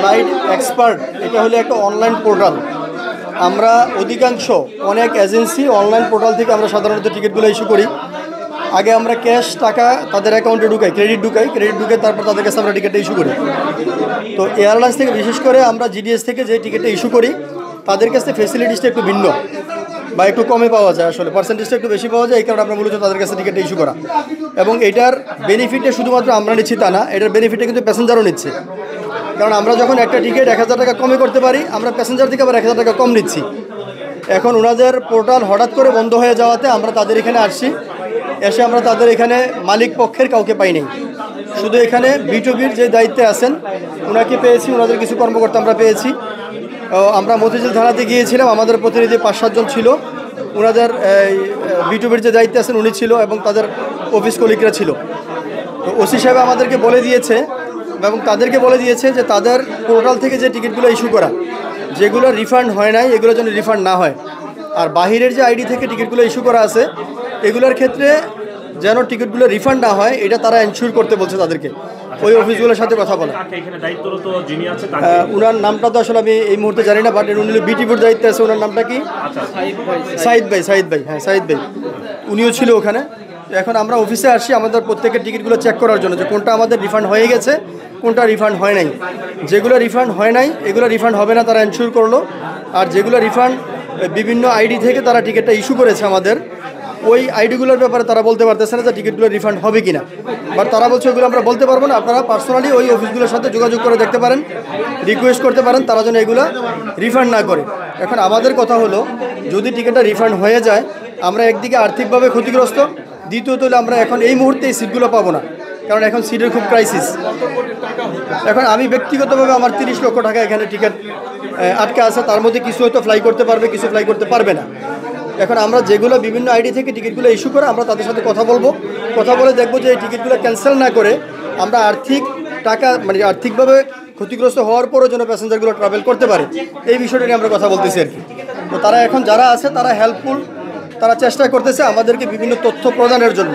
Flight expert এটা হলো একটা অনলাইন পোর্টাল। আমরা অধিকাংশ অনেক এজেন্সি অনলাইন পোর্টাল থেকে আমরা সাধারণত টিকিটগুলো ইস্যু করি। আগে আমরা ক্যাশ টাকা তাদের অ্যাকাউন্টে ঢুকাই, ক্রেডিট ঢুকে তারপর তাদের কাছে আমরা টিকিটটা ইস্যু করি। তো এয়ারলাইন্স থেকে বিশেষ করে আমরা জিডিএস থেকে যে টিকিটটা ইস্যু করি তাদের কাছে ফেসিলিটিসটা একটু ভিন্ন বা একটু কমে পাওয়া যায়, আসলে পার্সেন্টেজটা একটু বেশি পাওয়া যায়। এই কারণে আমরা মূলত তাদের কাছে টিকিটটা ইস্যু করা, এবং এটার বেনিফিটে শুধুমাত্র আমরা নিচ্ছি তা না, এটার বেনিফিটে কিন্তু প্যাসেঞ্জারও নিচ্ছে। কারণ আমরা যখন একটা টিকিট 1000 টাকা কমে করতে পারি, আমরা প্যাসেঞ্জার থেকে আবার 1000 টাকা কম নিচ্ছি। এখন ওনাদের পোর্টাল হঠাৎ করে বন্ধ হয়ে যাওয়াতে আমরা তাদের এখানে আসছি, এসে আমরা তাদের এখানে মালিক পক্ষের কাউকে পাই নাই, শুধু এখানে বিটুবির যে দায়িত্বে আছেন ওনাকে পেয়েছি, ওনাদের কিছু কর্মকর্তা আমরা পেয়েছি। আমরা মতিঝিল থানাতে গিয়েছিলাম, আমাদের প্রতিনিধি 5-7 জন ছিল, ওনাদের বিটুবির যে দায়িত্বে আছেন উনি ছিল এবং তাদের অফিস কলিগরা ছিল। তো ওসি সাহেব আমাদেরকে বলে দিয়েছে এবং তাদেরকে বলে দিয়েছে যে তাদের পোর্টাল থেকে যে টিকিটগুলো ইস্যু করা, যেগুলো রিফান্ড হয় নাই এগুলো যেন রিফান্ড না হয়। আর বাহিরের যে আইডি থেকে টিকিটগুলো ইস্যু করা আছে এগুলোর ক্ষেত্রে যেন টিকিটগুলো রিফান্ড না হয় এটা তারা এনশিওর করতে বলছে তাদেরকে, ওই অফিসগুলোর সাথে কথা বলে। ওনার নামটা তো আসলে আমি এই মুহূর্তে জানি না, বাট উনি বিটিভির দায়িত্বে আছে। ওনার নামটা কি? সাইদ ভাই। হ্যাঁ, সাইদ ভাই, উনিও ছিল ওখানে। এখন আমরা অফিসে আসি আমাদের প্রত্যেকের টিকিটগুলো চেক করার জন্য যে কোনটা আমাদের রিফান্ড হয়ে গেছে, কোনটা রিফান্ড হয় নাই। যেগুলো রিফান্ড হয় নাই এগুলো রিফান্ড হবে না তারা এনশিওর করলো। আর যেগুলো রিফান্ড বিভিন্ন আইডি থেকে তারা টিকিটটা ইস্যু করেছে আমাদের, ওই আইডিগুলোর ব্যাপারে তারা বলতে পারতেছে না যে টিকিটগুলো রিফান্ড হবে কিনা, বাট তারা বলছে ওইগুলো আমরা বলতে পারবো না। আপনারা পার্সোনালি ওই অফিসগুলোর সাথে যোগাযোগ করে দেখতে পারেন, রিকোয়েস্ট করতে পারেন তারা যেন এগুলো রিফান্ড না করে। এখন আমাদের কথা হলো যদি টিকিটটা রিফান্ড হয়ে যায় আমরা একদিকে আর্থিকভাবে ক্ষতিগ্রস্ত, দ্বিতীয়ত হলে আমরা এখন এই মুহূর্তে এই সিটগুলো পাবো না, কারণ এখন সিটের খুব ক্রাইসিস। এখন আমি ব্যক্তিগতভাবে আমার 30 লক্ষ টাকা এখানে টিকিট আটকে আছে, তার মধ্যে কিছু হয়তো ফ্লাই করতে পারবে, কিছু ফ্লাই করতে পারবে না। এখন আমরা যেগুলো বিভিন্ন আইডি থেকে টিকিটগুলো ইস্যু করে আমরা তাদের সাথে কথা বলবো, কথা বলে দেখবো যে এই টিকিটগুলো ক্যান্সেল না করে আমরা আর্থিক টাকা মানে আর্থিকভাবে ক্ষতিগ্রস্ত হওয়ার পরও যেন প্যাসেঞ্জারগুলো ট্রাভেল করতে পারে, এই বিষয়টা নিয়ে আমরা কথা বলতেছি আর কি। তো তারা এখন যারা আছে তারা হেল্পফুল, তারা চেষ্টা করতেছে আমাদেরকে বিভিন্ন তথ্য প্রদানের জন্য।